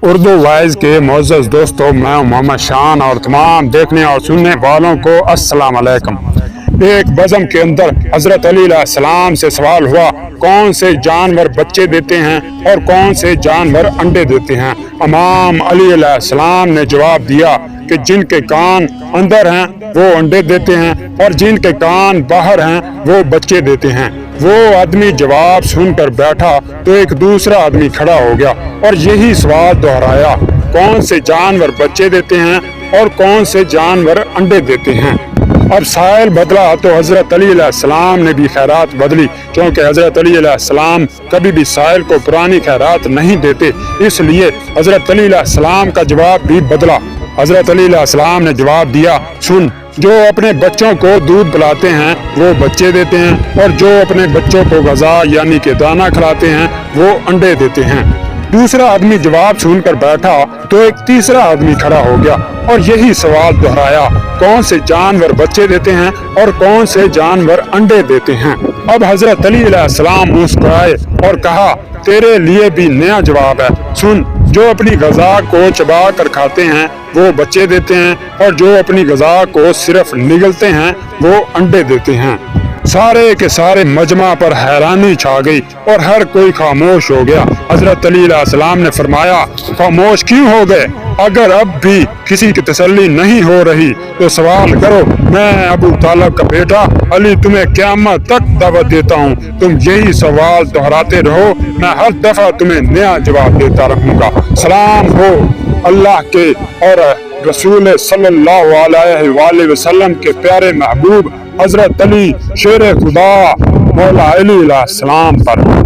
Urdu wise کے معزز دوستوں، میں ہوں محمد شان اور تمام دیکھنے اور سننے والوں کو السلام علیکم۔ ایک بزم کے اندر حضرت علی علیہ السلام سے سوال ہوا، کون سے جانور بچے دیتے ہیں اور کون سے جانور انڈے دیتے ہیں؟ امام علی علیہ السلام نے جواب دیا کہ جن کے کان اندر ہیں وہ انڈے دیتے ہیں اور جن کے کان باہر ہیں وہ بچے دیتے ہیں۔ وہ آدمی جواب سن کر بیٹھا تو ایک دوسرا آدمی کھڑا ہو گیا اور یہی سوال دہرایا، کون سے جانور بچے دیتے ہیں اور کون سے جانور انڈے دیتے ہیں؟ اب سائل بدلا تو حضرت علی علیہ السلام نے بھی خیرات بدلی، کیونکہ حضرت علی علیہ السلام کبھی بھی سائل کو پرانی خیرات نہیں دیتے، اس لیے حضرت علی علیہ السلام کا جواب بھی بدلا۔ حضرت علی علیہ السلام نے جواب دیا، سن، جو اپنے بچوں کو دودھ پلاتے ہیں وہ بچے دیتے ہیں اور جو اپنے بچوں کو غذا یعنی کہ دانہ کھلاتے ہیں وہ انڈے دیتے ہیں۔ دوسرا آدمی جواب سن کر بیٹھا تو ایک تیسرا آدمی کھڑا ہو گیا اور یہی سوال دہرایا، کون سے جانور بچے دیتے ہیں اور کون سے جانور انڈے دیتے ہیں؟ اب حضرت علی علیہ السلام مسکرائے اور کہا، تیرے لیے بھی نیا جواب ہے، سن، جو اپنی غذا کو چبا کر کھاتے ہیں وہ بچے دیتے ہیں اور جو اپنی غذا کو صرف نگلتے ہیں وہ انڈے دیتے ہیں۔ سارے کے سارے مجمع پر حیرانی چھا گئی اور ہر کوئی خاموش ہو گیا۔ حضرت علی علیہ السلام نے فرمایا، خاموش کیوں ہو گئے؟ اگر اب بھی کسی کی تسلی نہیں ہو رہی تو سوال کرو، میں ابو طالب کا بیٹا علی تمہیں قیامت تک دعوت دیتا ہوں، تم یہی سوال دہراتے رہو، میں ہر دفعہ تمہیں نیا جواب دیتا رہوں گا۔ سلام ہو اللہ کے اور رسول صلی اللہ علیہ وآلہ وسلم کے پیارے محبوب حضرت علی شیر خدا مولا علی علیہ السلام پر۔